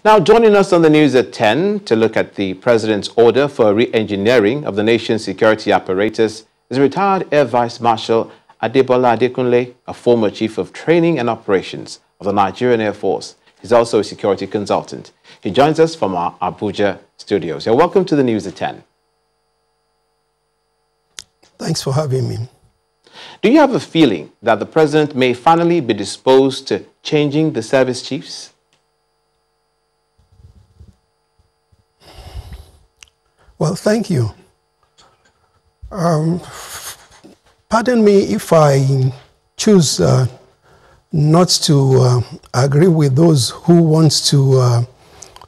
Now, joining us on the news at 10 to look at the President's order for re-engineering of the nation's security apparatus is retired Air Vice Marshal Adebola Adekunle, a former Chief of Training and Operations of the Nigerian Air Force. He's also a security consultant. He joins us from our Abuja studios. You're welcome to the news at 10. Thanks for having me. Do you have a feeling that the President may finally be disposed to changing the service chiefs? Well, thank you. Pardon me if I choose not to agree with those who want to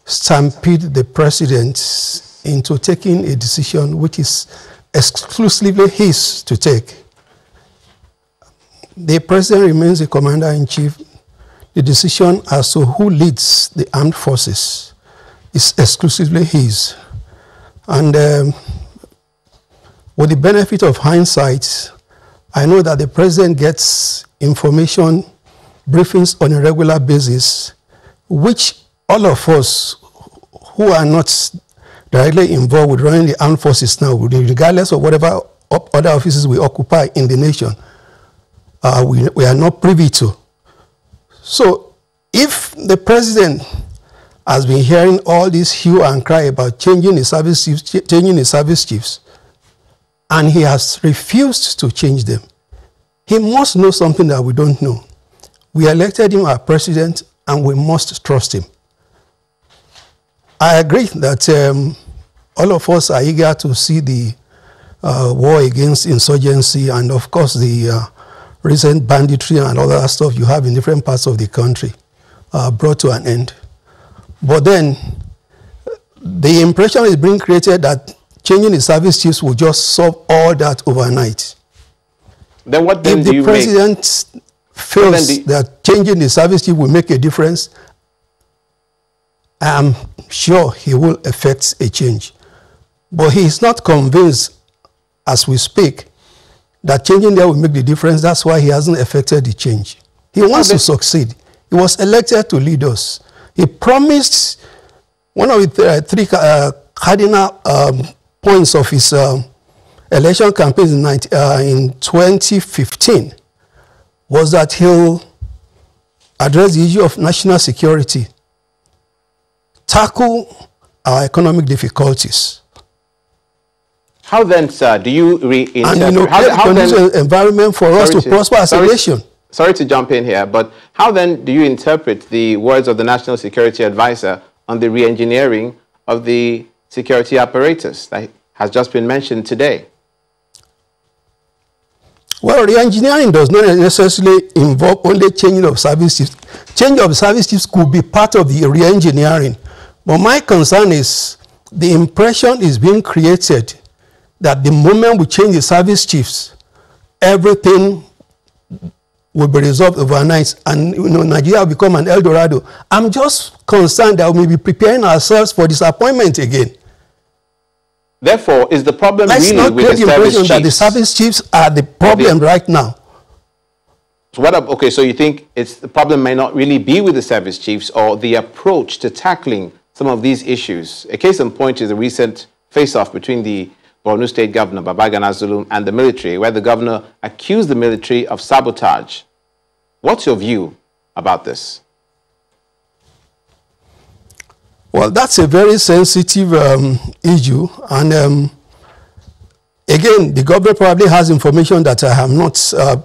stampede the President into taking a decision which is exclusively his to take. The President remains the Commander-in-Chief. The decision as to who leads the armed forces is exclusively his. And with the benefit of hindsight, I know that the President gets information, briefings on a regular basis, which all of us who are not directly involved with running the armed forces now, regardless of whatever other offices we occupy in the nation, we are not privy to. So if the President has been hearing all this hue and cry about changing the service chiefs, and he has refused to change them, he must know something that we don't know. We elected him as President, and we must trust him. I agree that all of us are eager to see the war against insurgency and, of course, the recent banditry and all that stuff you have in different parts of the country brought to an end. But then the impression is being created that changing the service chiefs will just solve all that overnight. Then what then if do the you President feels that changing the service chief will make a difference, I'm sure he will effect a change. But he is not convinced, as we speak, that changing there will make the difference. That's why he hasn't effected the change. He wants to succeed. He was elected to lead us. He promised one of the three cardinal points of his election campaign in 2015 was that he'll address the issue of national security, tackle our economic difficulties. How then, sir, do you reinterpret? And how then, environment for us to prosper as a nation. Sorry to jump in here, but how then do you interpret the words of the National Security Advisor on the re-engineering of the security apparatus that has just been mentioned today? Well, re-engineering does not necessarily involve only changing of service chiefs. Change of service chiefs could be part of the re-engineering. But my concern is the impression is being created that the moment we change the service chiefs, everything will be resolved overnight, and Nigeria will become an El Dorado. I'm just concerned that we may be preparing ourselves for disappointment again. Therefore, is the problem really with the service chiefs? That the service chiefs are the problem right now. So okay, so you think the problem may not really be with the service chiefs or the approach to tackling some of these issues? A case in point is the recent face-off between the Borno State Governor Babagana Zulum and the military, where the governor accused the military of sabotage. What's your view about this? Well, that's a very sensitive issue. And again, the governor probably has information that I am not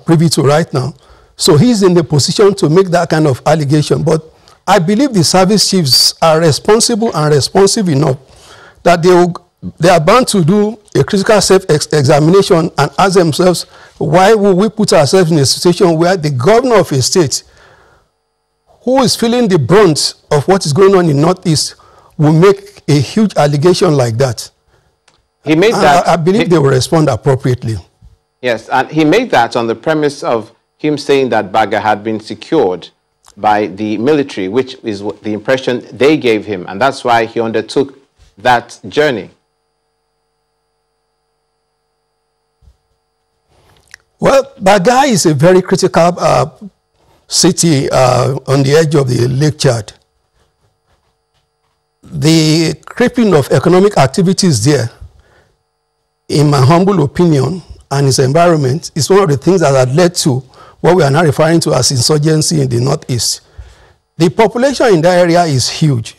privy to right now. So he's in the position to make that kind of allegation. But I believe the service chiefs are responsible and responsive enough that they are bound to do a critical self-examination and ask themselves, why will we put ourselves in a situation where the governor of a state who is feeling the brunt of what is going on in Northeast will make a huge allegation like that? He made that. I believe they will respond appropriately. Yes, and he made that on the premise of him saying that Baga had been secured by the military, which is the impression they gave him, and that's why he undertook that journey. Well, Baga is a very critical city on the edge of the Lake Chad. crippling of economic activities there, in my humble opinion, and its environment, is one of the things that had led to what we are now referring to as insurgency in the Northeast. The population in that area is huge.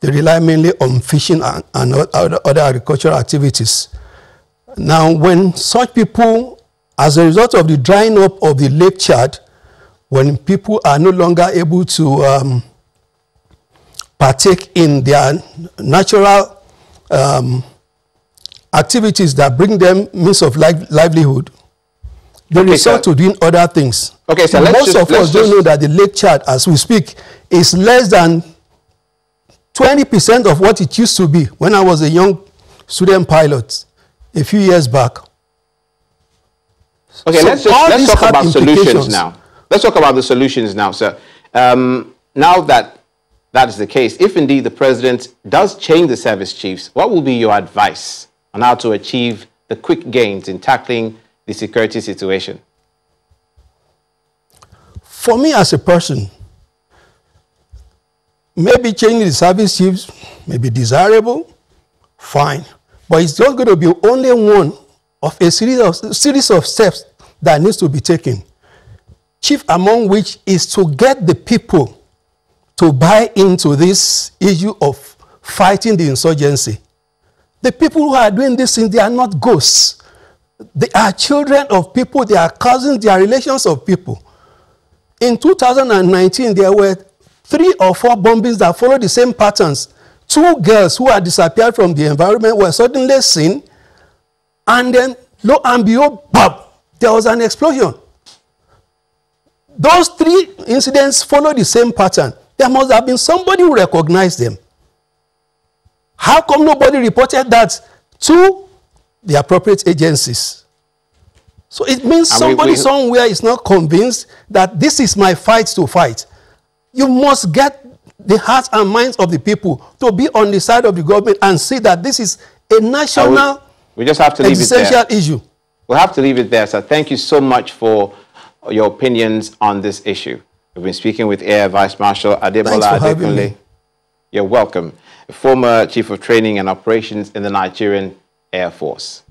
They rely mainly on fishing and other agricultural activities. Now, when such people, as a result of the drying up of the Lake Chad, when people are no longer able to partake in their natural activities that bring them means of livelihood, they resort to doing other things. Okay, so most of us don't know that the Lake Chad, as we speak, is less than 20% of what it used to be when I was a young student pilot a few years back. Okay, so let's talk about solutions now. Let's talk about the solutions now, sir. Now that is the case, if indeed the president does change the service chiefs, what will be your advice on how to achieve the quick gains in tackling the security situation? For me as a person, maybe changing the service chiefs may be desirable, fine. But it's just going to be only one of a series of steps that needs to be taken. Chief among which is to get the people to buy into this issue of fighting the insurgency. The people who are doing this thing, they are not ghosts. They are children of people, they are cousins, they are relations of people. In 2019, there were 3 or 4 bombings that followed the same patterns. 2 girls who had disappeared from the environment were suddenly seen, and then, lo and behold, bam, there was an explosion. Those 3 incidents followed the same pattern. There must have been somebody who recognized them. How come nobody reported that to the appropriate agencies? So it means somebody somewhere is not convinced that this is my fight to fight. You must get the hearts and minds of the people to be on the side of the government and see that this is a national we just have to leave existential issue. We'll have to leave it there, sir. Thank you so much for your opinions on this issue. We've been speaking with Air Vice Marshal Adebola Adekunle. You're welcome. A former Chief of Training and Operations in the Nigerian Air Force.